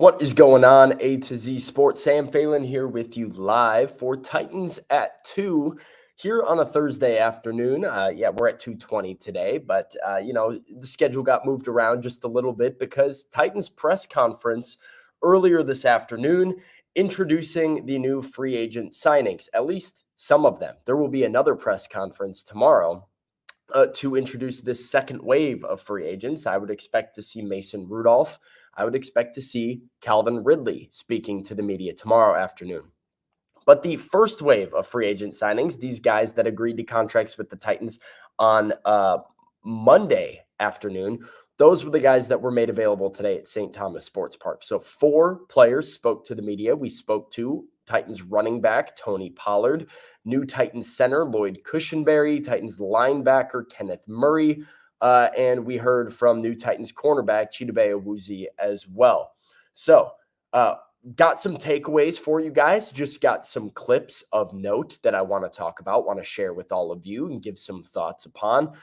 What is going on, A to Z Sports? Sam Phelan here with you live for Titans at 2 here on a Thursday afternoon. We're at 2:20 today, but the schedule got moved around just a little bit because Titans press conference earlier this afternoon introducing the new free agent signings, at least some of them. There will be another press conference tomorrow to introduce this second wave of free agents. I would expect to see Mason Rudolph. I would expect to see Calvin Ridley speaking to the media tomorrow afternoon. But the first wave of free agent signings, these guys that agreed to contracts with the Titans on Monday afternoon, those were the guys that were made available today at St. Thomas Sports Park. So 4 players spoke to the media. We spoke to Titans running back Tony Pollard, new Titans center Lloyd Cushenberry, Titans linebacker Kenneth Murray, and we heard from new Titans cornerback Cheetos Awuzie as well. So got some takeaways for you guys. Just got some clips of note that I want to talk about, want to share with all of you and give some thoughts upon.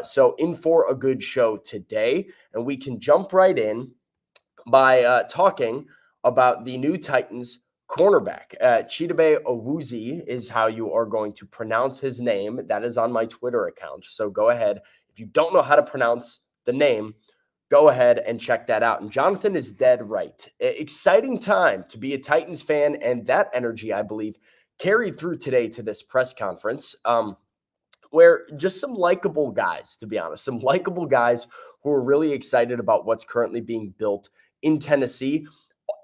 So in for a good show today, and we can jump right in by talking about the new Titans cornerback. Cheetos Awuzie is how you are going to pronounce his name. That is on my Twitter account. So go ahead. If you don't know how to pronounce the name, go ahead and check that out. And Jonathan is dead right. Exciting time to be a Titans fan, and that energy, I believe, carried through today to this press conference, where just some likable guys, to be honest, some likable guys who are really excited about what's currently being built in Tennessee.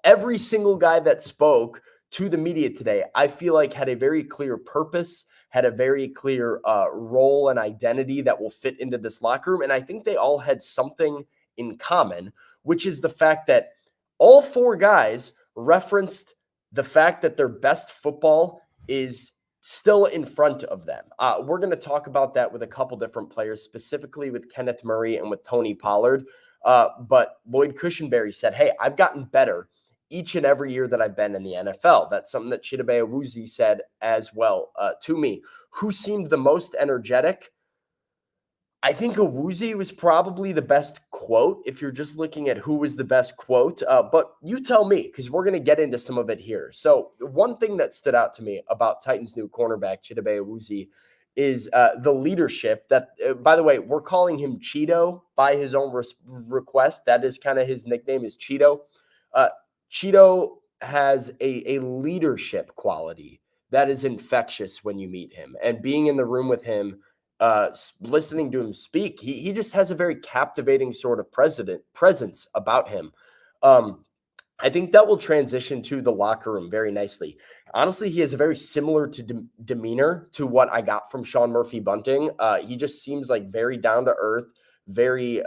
Every single guy that spoke to the media today, I feel like had a very clear purpose, had a very clear role and identity that will fit into this locker room. And I think they all had something in common, which is the fact that all 4 guys referenced the fact that their best football is still in front of them. We're going to talk about that with a couple different players, specifically with Kenneth Murray and with Tony Pollard. But Lloyd Cushenberry said, hey, I've gotten better each and every year that I've been in the NFL. That's something that Cheetos Awuzie said as well to me. Who seemed the most energetic? I think Awuzie was probably the best quote if you're just looking at who was the best quote. But you tell me, because we're going to get into some of it here. So one thing that stood out to me about Titans' new cornerback, Cheetos Awuzie, is the leadership that, by the way, we're calling him Cheeto by his own request. That is kind of his nickname is Cheeto. Cheeto has a leadership quality that is infectious when you meet him. And being in the room with him, listening to him speak, he just has a very captivating sort of presence about him. I think that will transition to the locker room very nicely. Honestly, he has a very similar demeanor to what I got from Sean Murphy-Bunting. He just seems like very down to earth, very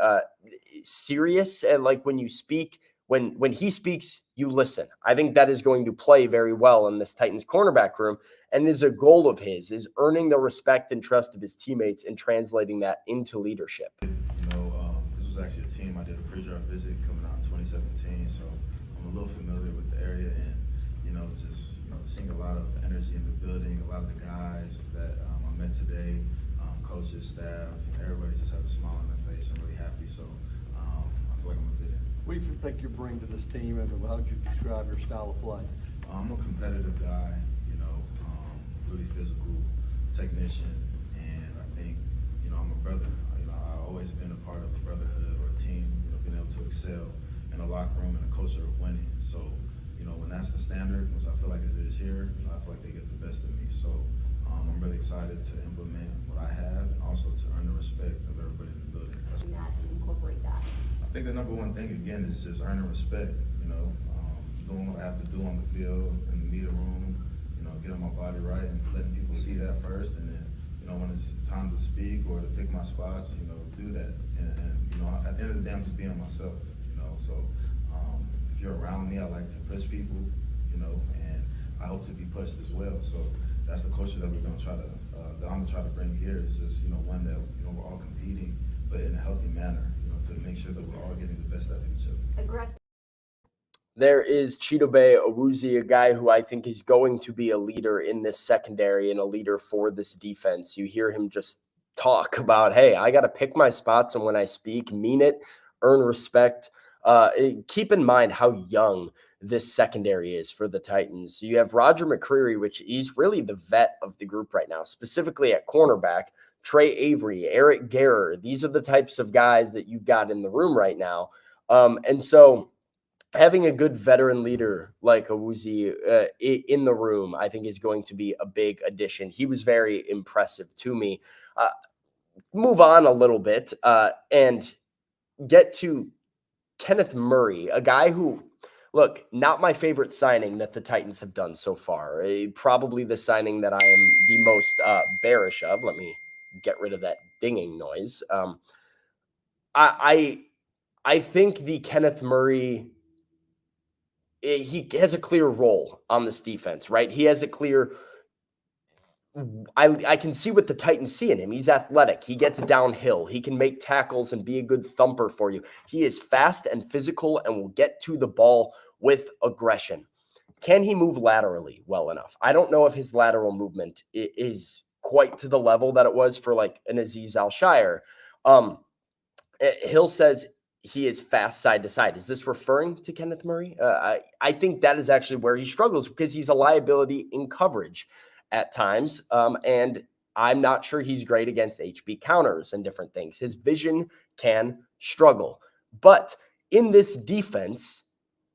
serious, and like when you speak, when he speaks, you listen. I think that is going to play very well in this Titans cornerback room, and is a goal of his, is earning the respect and trust of his teammates and translating that into leadership. This was actually a team I did a pre-draft visit coming out in 2017, so I'm a little familiar with the area, and seeing a lot of energy in the building, a lot of the guys that I met today, coaches, staff, everybody just has a smile on their face. I'm really happy, so I feel like I'm gonna fit in. What do you think you bring to this team, and how would you describe your style of play? I'm a competitive guy, really physical technician, and I think, I'm a brother. I've always been a part of a brotherhood or a team, being able to excel in a locker room and a culture of winning. So, when that's the standard, which I feel like it is here, I feel like they get the best of me. So, I'm really excited to implement what I have and also to earn the respect of everybody in the building. Incorporate that. I think the number one thing, again, is just earning respect, doing what I have to do on the field, in the media room, getting my body right and letting people see that first. And then, when it's time to speak or to pick my spots, do that. And at the end of the day, I'm just being myself, So if you're around me, I like to push people, and I hope to be pushed as well. So that's the culture that we're going to try to, that I'm going to try to bring here is just, one that, we're all competing, but in a healthy manner, to make sure that we're all getting the best out of each other. Aggressive. There is Cheetos Awuzie, a guy who I think is going to be a leader in this secondary and a leader for this defense. You hear him just talk about, hey, I got to pick my spots, and when I speak, mean it, earn respect. Keep in mind how young this secondary is for the Titans. So you have Roger McCreary, which he's really the vet of the group right now, specifically at cornerback. Trey Avery, Eric Garrer. These are the types of guys that you've got in the room right now. And so having a good veteran leader like Awuzie in the room, I think is going to be a big addition. He was very impressive to me. Move on a little bit and get to Kenneth Murray, a guy who, look, not my favorite signing that the Titans have done so far. Probably the signing that I am the most bearish of. Let me get rid of that dinging noise. I think the Kenneth Murray, he has a clear role on this defense, right? He has a clear. I can see what the Titans see in him. He's athletic. He gets downhill. He can make tackles and be a good thumper for you. He is fast and physical and will get to the ball with aggression. Can he move laterally well enough? I don't know if his lateral movement is quite to the level that it was for like an Azeez Al-Shire. Hill says he is fast side to side. Is this referring to Kenneth Murray? I think that is actually where he struggles because he's a liability in coverage at times. And I'm not sure he's great against HB counters and different things. His vision can struggle. But in this defense,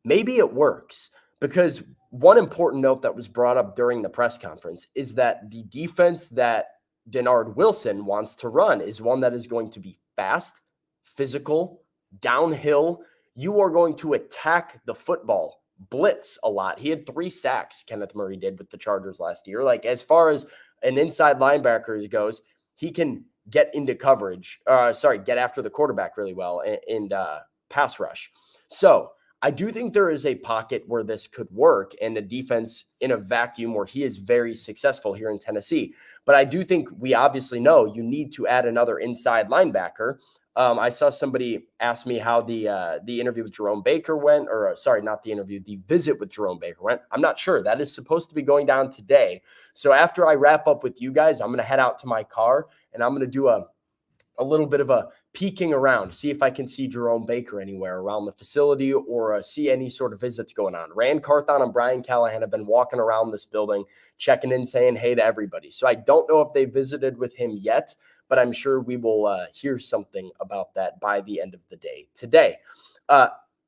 maybe it works, because one important note that was brought up during the press conference is that the defense that Denard Wilson wants to run is one that is going to be fast, physical, downhill. You are going to attack the football, blitz a lot. He had 3 sacks, Kenneth Murray did, with the Chargers last year. Like, as far as an inside linebacker goes, he can get into coverage, get after the quarterback really well and pass rush. So I do think there is a pocket where this could work and a defense in a vacuum where he is very successful here in Tennessee. But I do think we obviously know you need to add another inside linebacker. I saw somebody ask me how the interview with Jerome Baker went, or not the interview, the visit with Jerome Baker went. I'm not sure. That is supposed to be going down today. So after I wrap up with you guys, I'm going to head out to my car and I'm going to do a little bit of a peeking around, see if I can see Jerome Baker anywhere around the facility or see any sort of visits going on. Rand Carthon and Brian Callahan have been walking around this building, checking in, saying hey to everybody. So I don't know if they visited with him yet, but I'm sure we will hear something about that by the end of the day today.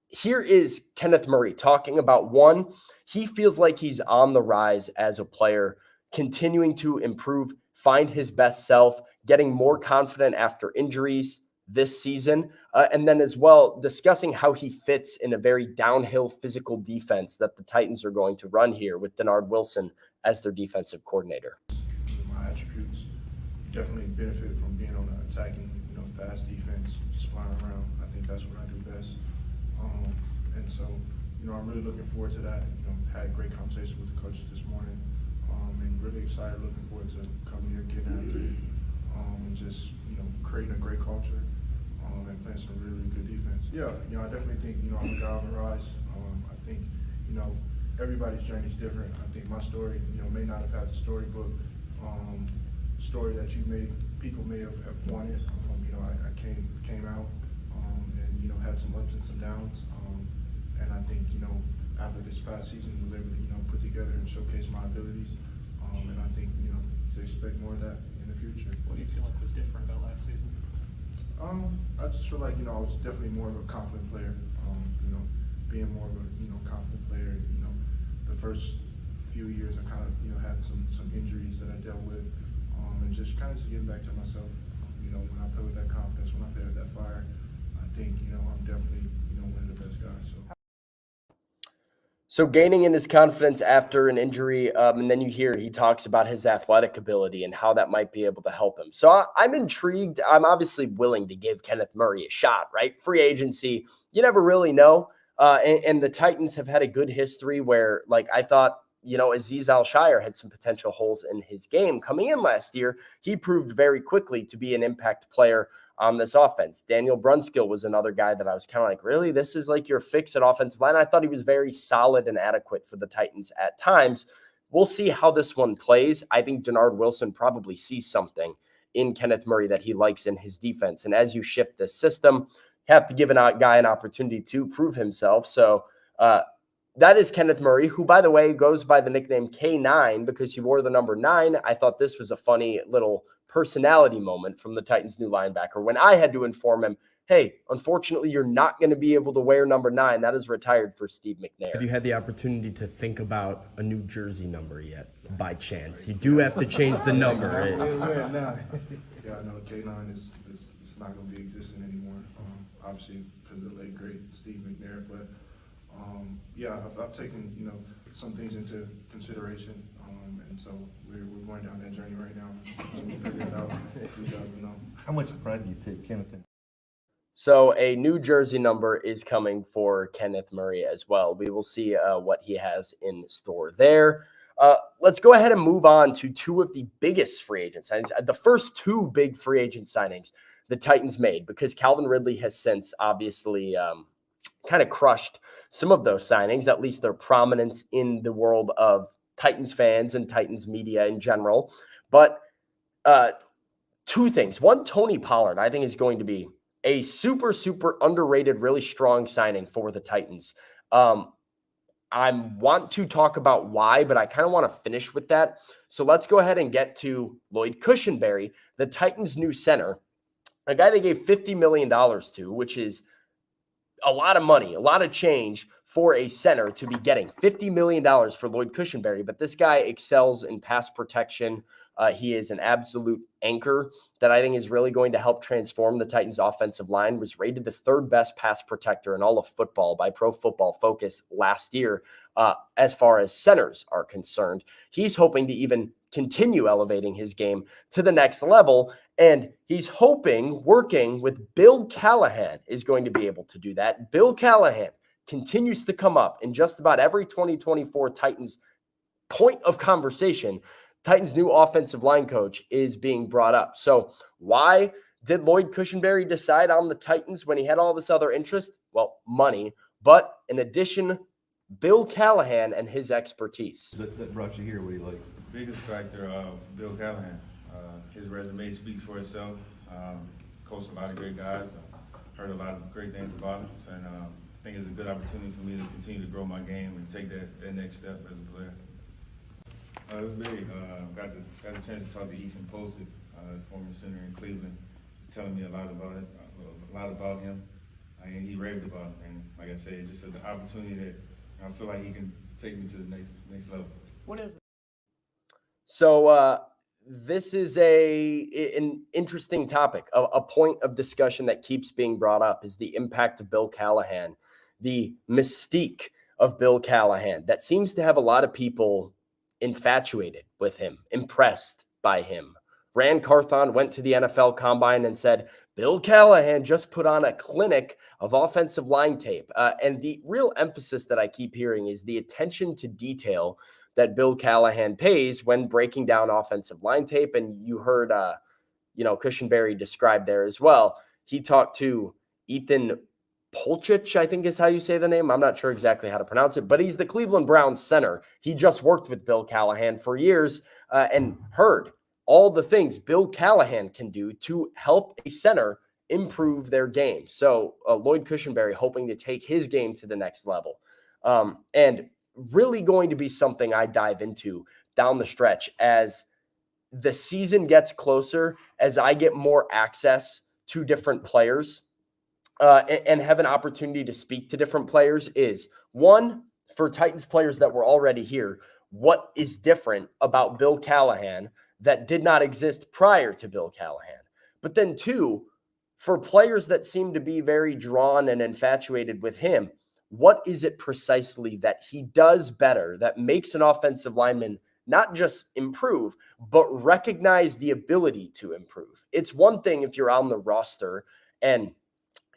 Here is Kenneth Murray talking about, one, he feels like he's on the rise as a player, continuing to improve, find his best self, getting more confident after injuries this season, and then as well discussing how he fits in a very downhill physical defense that the Titans are going to run here with Denard Wilson as their defensive coordinator. My attributes definitely benefit from being on the attacking, fast defense, just flying around. I think that's what I do best. And so, I'm really looking forward to that. Had great conversations with the coaches this morning, and really excited, looking forward to coming here, getting after it, and just, creating a great culture, and playing some really, really good defense. Yeah, I definitely think, I'm a guy on the rise. I think, everybody's journey is different. I think my story, may not have had the storybook story that people may have wanted. I came out, and, had some ups and some downs. And I think, after this past season, was able to, put together and showcase my abilities. And I think, to expect more of that in the future. What do you feel like was different about last season? I just feel like, I was definitely more of a confident player. Being more of a, confident player. The first few years I kind of, had some injuries that I dealt with. And just kind of getting back to myself. When I play with that confidence, when I play with that fire, I think, I'm definitely, one of the best guys. So gaining in his confidence after an injury, and then you hear he talks about his athletic ability and how that might be able to help him. So I'm intrigued. I'm obviously willing to give Kenneth Murray a shot, right? Free agency, you never really know. And the Titans have had a good history where, like, I thought, Azeez Al-Shire had some potential holes in his game coming in last year. He proved very quickly to be an impact player on this offense. Daniel Brunskill was another guy that I was kind of like, really, this is like your fix at offensive line. I thought he was very solid and adequate for the Titans at times. We'll see how this one plays. I think Denard Wilson probably sees something in Kenneth Murray that he likes in his defense. And as you shift this system have to give a guy an opportunity to prove himself. So that is Kenneth Murray, who, by the way, goes by the nickname K9 because he wore the number 9. I thought this was a funny little personality moment from the Titans' new linebacker when I had to inform him, hey, unfortunately, you're not going to be able to wear number 9. That is retired for Steve McNair. Have you had the opportunity to think about a new jersey number yet, by chance? You do have to change the number. Yeah, I know K9 is it's not going to be existing anymore. Obviously, for the late great Steve McNair, but yeah, I've taken some things into consideration, and so we're going down that journey right now. We'll figure it out. You guys will know. How much pride do you take, Kenneth? So a new jersey number is coming for Kenneth Murray as well. We will see what he has in store there. Let's go ahead and move on to two of the biggest free agent signings. The first two big free agent signings the Titans made, because Calvin Ridley has since obviously kind of crushed some of those signings, at least their prominence in the world of Titans fans and Titans media in general. But two things. One, Tony Pollard, I think, is going to be a super, super underrated, really strong signing for the Titans. I want to talk about why, but I kind of want to finish with that. So let's go ahead and get to Lloyd Cushenberry, the Titans' new center, a guy they gave $50 million to, which is a lot of money, a lot of change for a center to be getting $50 million for Lloyd Cushenberry. But this guy excels in pass protection. He is an absolute anchor that I think is really going to help transform the Titans' offensive line. Was rated the third best pass protector in all of football by Pro Football Focus last year as far as centers are concerned. He's hoping to even continue elevating his game to the next level, and he's hoping working with Bill Callahan is going to be able to do that. Bill Callahan continues to come up in just about every 2024 Titans point of conversation. Titans' new offensive line coach is being brought up. So why did Lloyd Cushenberry decide on the Titans when he had all this other interest? Well, money. But in addition, Bill Callahan and his expertise. That brought you here. What do you like? Biggest factor of Bill Callahan. His resume speaks for itself. Coached a lot of great guys. Heard a lot of great things about him. And I think it's a good opportunity for me to continue to grow my game and take that next step as a player. It was big. Got the chance to talk to Ethan Posted, former center in Cleveland. He's telling me a lot about it, a lot about him, and he raved about it. And like I said, it's just an opportunity that I feel like he can take me to the next level. What is it? So this is an interesting topic. A point of discussion that keeps being brought up is the impact of Bill Callahan, the mystique of Bill Callahan that seems to have a lot of people infatuated with him, impressed by him. Rand Carthon went to the NFL Combine and said, Bill Callahan just put on a clinic of offensive line tape. And the real emphasis that I keep hearing is the attention to detail that Bill Callahan pays when breaking down offensive line tape. And you heard, Cushenberry described there as well. He talked to Ethan Polchich, I think is how you say the name. I'm not sure exactly how to pronounce it, but he's the Cleveland Browns center. He just worked with Bill Callahan for years and heard all the things Bill Callahan can do to help a center improve their game. So Lloyd Cushenberry hoping to take his game to the next level. And really going to be something I dive into down the stretch as the season gets closer, as I get more access to different players and have an opportunity to speak to different players is, one, for Titans players that were already here, what is different about Bill Callahan that did not exist prior to Bill Callahan? But then two, for players that seem to be very drawn and infatuated with him, what is it precisely that he does better that makes an offensive lineman not just improve, but recognize the ability to improve? It's one thing if you're on the roster and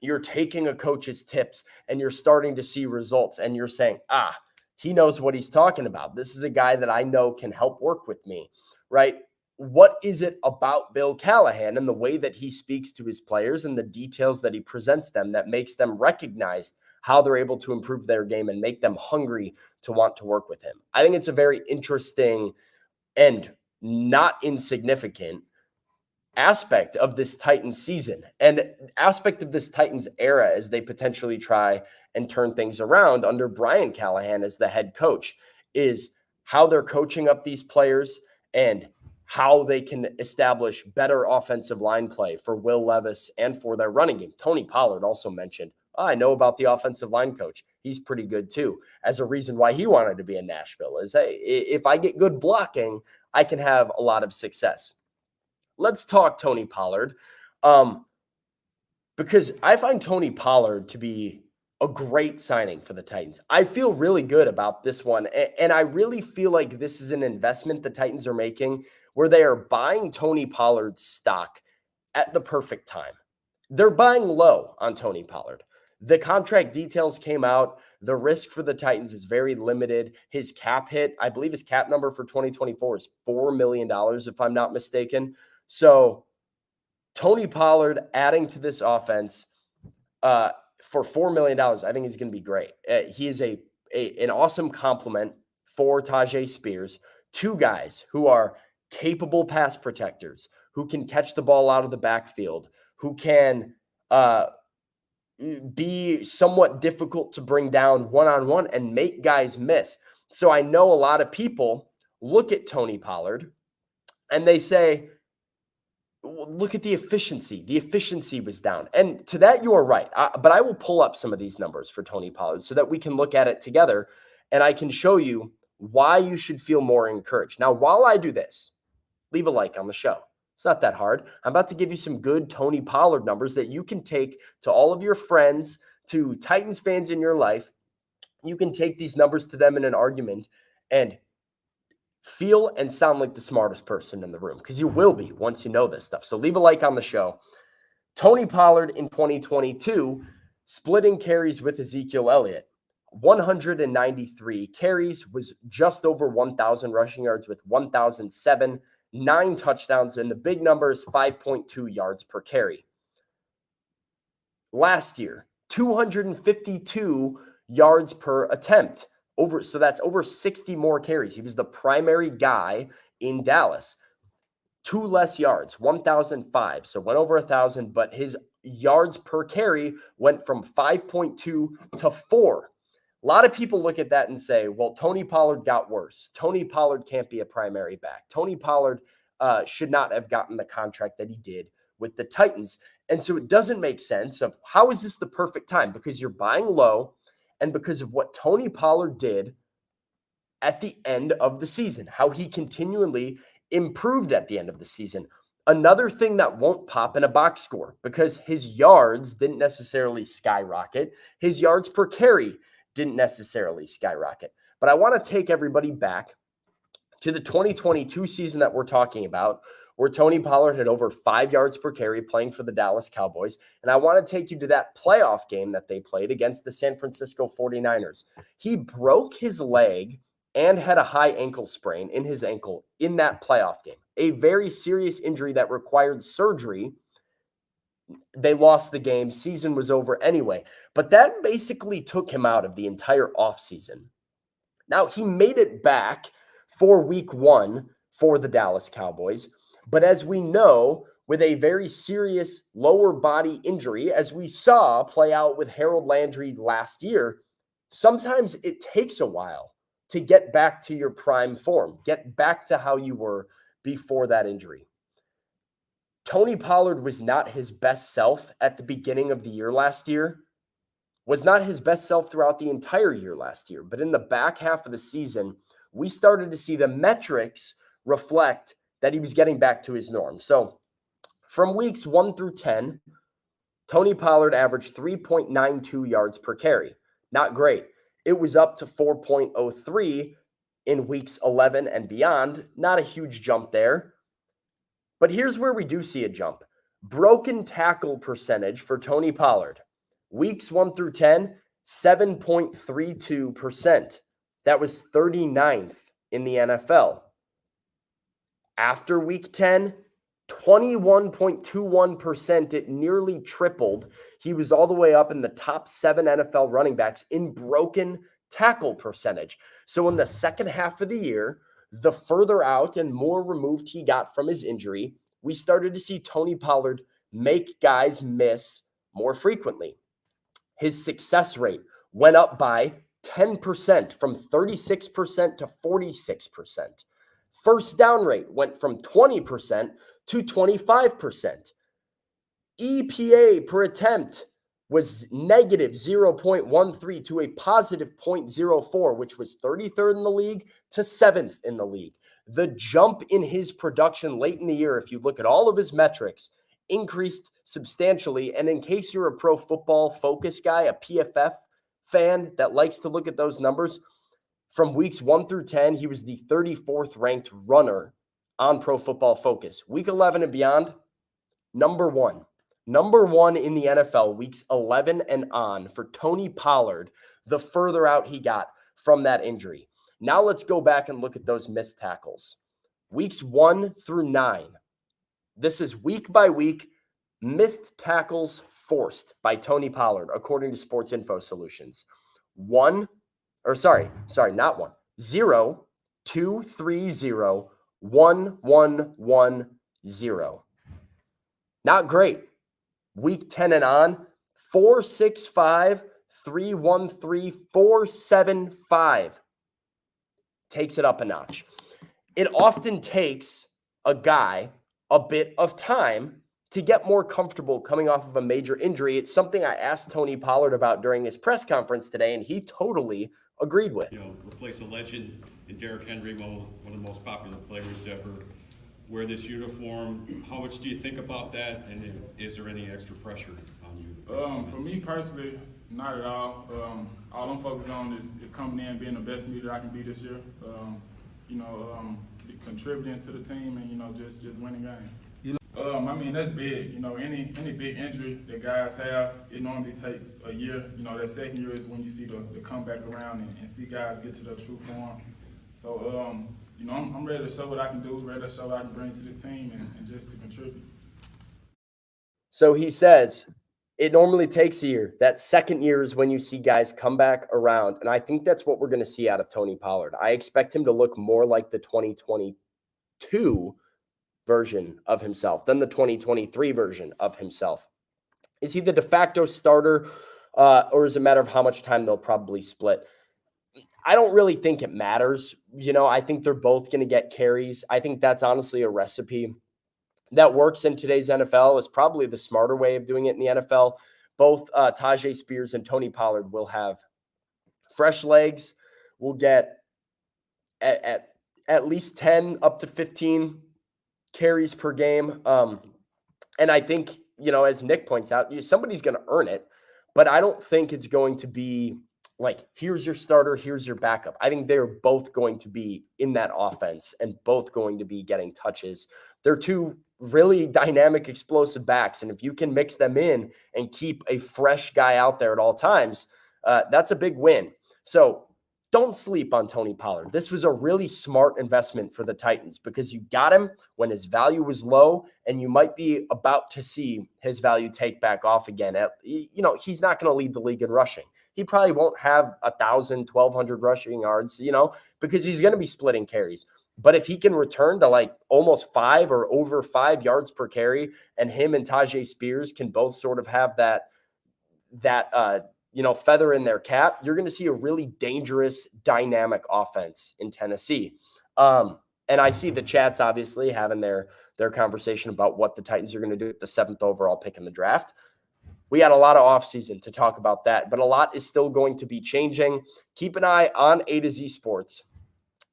you're taking a coach's tips and you're starting to see results and you're saying, he knows what he's talking about. This is a guy that I know can help work with me, right? What is it about Bill Callahan and the way that he speaks to his players and the details that he presents them that makes them recognize how they're able to improve their game and make them hungry to want to work with him? I think it's a very interesting and not insignificant aspect of this Titans season and aspect of this Titans era as they potentially try and turn things around under Brian Callahan as the head coach is how they're coaching up these players and how they can establish better offensive line play for Will Levis and for their running game. Tony Pollard also mentioned, I know about the offensive line coach. He's pretty good too. As a reason why he wanted to be in Nashville is, hey, if I get good blocking, I can have a lot of success. Let's talk Tony Pollard, because I find Tony Pollard to be a great signing for the Titans. I feel really good about this one, and I really feel like this is an investment the Titans are making where they are buying Tony Pollard's stock at the perfect time. They're buying low on Tony Pollard. The contract details came out. The risk for the Titans is very limited. His cap hit, I believe his cap number for 2024 is $4 million, if I'm not mistaken. So Tony Pollard adding to this offense for $4 million, I think he's going to be great. He is an awesome complement for Tajay Spears. Two guys who are capable pass protectors, who can catch the ball out of the backfield, who can be somewhat difficult to bring down one-on-one and make guys miss. So I know a lot of people look at Tony Pollard and they say, look at the efficiency. The efficiency was down. And to that, you are right. But I will pull up some of these numbers for Tony Pollard so that we can look at it together and I can show you why you should feel more encouraged. Now, while I do this, leave a like on the show. It's not that hard. I'm about to give you some good Tony Pollard numbers that you can take to all of your friends, to Titans fans in your life. You can take these numbers to them in an argument and feel and sound like the smartest person in the room, because you will be once you know this stuff. So leave a like on the show. Tony Pollard in 2022, splitting carries with Ezekiel Elliott. 193 carries, was just over 1,000 rushing yards with 1,007, 9 touchdowns, and the big number is 5.2 yards per carry. Last year, 252 yards per attempt. So that's over 60 more carries. He was the primary guy in Dallas. 2 less yards, 1,005. So went over 1,000, but his yards per carry went from 5.2 to 4. A lot of people look at that and say, well, Tony Pollard got worse. Tony Pollard can't be a primary back. Tony Pollard should not have gotten the contract that he did with the Titans. And so it doesn't make sense of how is this the perfect time? Because you're buying low and because of what Tony Pollard did at the end of the season, how he continually improved at the end of the season. Another thing that won't pop in a box score, because his yards didn't necessarily skyrocket. His yards per carry didn't necessarily skyrocket. But I want to take everybody back to the 2022 season that we're talking about, where Tony Pollard had over 5 yards per carry playing for the Dallas Cowboys. And I want to take you to that playoff game that they played against the San Francisco 49ers. He broke his leg and had a high ankle sprain in his ankle in that playoff game. A very serious injury that required surgery. They lost the game. Season was over anyway. But that basically took him out of the entire offseason. Now, he made it back for week 1 for the Dallas Cowboys. But as we know, with a very serious lower body injury, as we saw play out with Harold Landry last year, sometimes it takes a while to get back to your prime form, get back to how you were before that injury. Tony Pollard was not his best self at the beginning of the year last year, was not his best self throughout the entire year last year. But in the back half of the season, we started to see the metrics reflect that he was getting back to his norm. So from weeks 1 through 10, Tony Pollard averaged 3.92 yards per carry. Not great. It was up to 4.03 in weeks 11 and beyond. Not a huge jump there. But here's where we do see a jump. Broken tackle percentage for Tony Pollard. Weeks 1 through 10, 7.32%. That was 39th in the NFL. After week 10, 21.21%. It nearly tripled. He was all the way up in the top 7 NFL running backs in broken tackle percentage. So in the second half of the year, the further out and more removed he got from his injury, we started to see Tony Pollard make guys miss more frequently. His success rate went up by 10% from 36% to 46%. First down rate went from 20% to 25%. EPA per attempt was negative 0.13 to a positive 0.04, which was 33rd in the league to 7th in the league. The jump in his production late in the year, if you look at all of his metrics, increased substantially. And in case you're a Pro Football Focus guy, a PFF fan that likes to look at those numbers, from weeks 1 through 10, he was the 34th ranked runner on Pro Football Focus. Week 11 and beyond, number one in the NFL, weeks 11 and on for Tony Pollard, the further out he got from that injury. Now let's go back and look at those missed tackles. Weeks 1 through 9. This is week by week missed tackles forced by Tony Pollard, according to Sports Info Solutions. 0, 2, 3, 0, 1, 1, 1, 0. Not great. Week 10 and on, 4, 6, 5, 3, 1, 3, 4, 7, 5. Takes it up a notch. It often takes a guy a bit of time to get more comfortable coming off of a major injury. It's something I asked Tony Pollard about during his press conference today, and he totally agreed with. Replace a legend in Derrick Henry, one of the most popular players to ever wear this uniform. How much do you think about that, and is there any extra pressure on you? For me personally, not at all. All I'm focused on is coming in, being the best me that I can be this year. Contributing to the team and just winning games. That's big. Any big injury that guys have, it normally takes a year. That second year is when you see the comeback around and see guys get to their true form. So, I'm ready to show what I can do, ready to show what I can bring to this team and just to contribute. So he says it normally takes a year. That second year is when you see guys come back around. And I think that's what we're going to see out of Tony Pollard. I expect him to look more like the 2022 version of himself than the 2023 version of himself. Is he the de facto starter, or is it a matter of how much time they'll probably split? I don't really think it matters. I think they're both going to get carries. I think that's honestly a recipe that works in today's NFL. Is probably the smarter way of doing it in the NFL. Both Tajay Spears and Tony Pollard will have fresh legs. We'll get at least 10 up to 15 carries per game. And I think, as Nick points out, somebody's going to earn it, but I don't think it's going to be like, here's your starter, here's your backup. I think they're both going to be in that offense and both going to be getting touches. They're two really dynamic, explosive backs. And if you can mix them in and keep a fresh guy out there at all times, that's a big win. So don't sleep on Tony Pollard. This was a really smart investment for the Titans because you got him when his value was low, and you might be about to see his value take back off again. He's not going to lead the league in rushing. He probably won't have 1,000, 1,200 rushing yards, because he's going to be splitting carries. But if he can return to like almost 5 or over 5 yards per carry, and him and Tajay Spears can both sort of have that feather in their cap, you're going to see a really dangerous, dynamic offense in Tennessee. And I see the chats obviously having their conversation about what the Titans are going to do with the 7th overall pick in the draft. We had a lot of offseason to talk about that, but a lot is still going to be changing. Keep an eye on A to Z Sports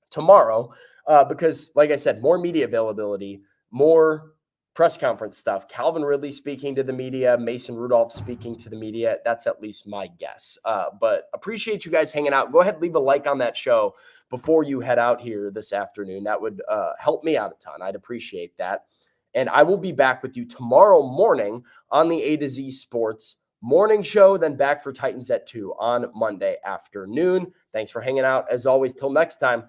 tomorrow because, like I said, more media availability, more press conference stuff. Calvin Ridley speaking to the media, Mason Rudolph speaking to the media. That's at least my guess. But appreciate you guys hanging out. Go ahead, leave a like on that show before you head out here this afternoon. That would help me out a ton. I'd appreciate that. And I will be back with you tomorrow morning on the A to Z Sports morning show, then back for Titans at 2 on Monday afternoon. Thanks for hanging out. As always, till next time,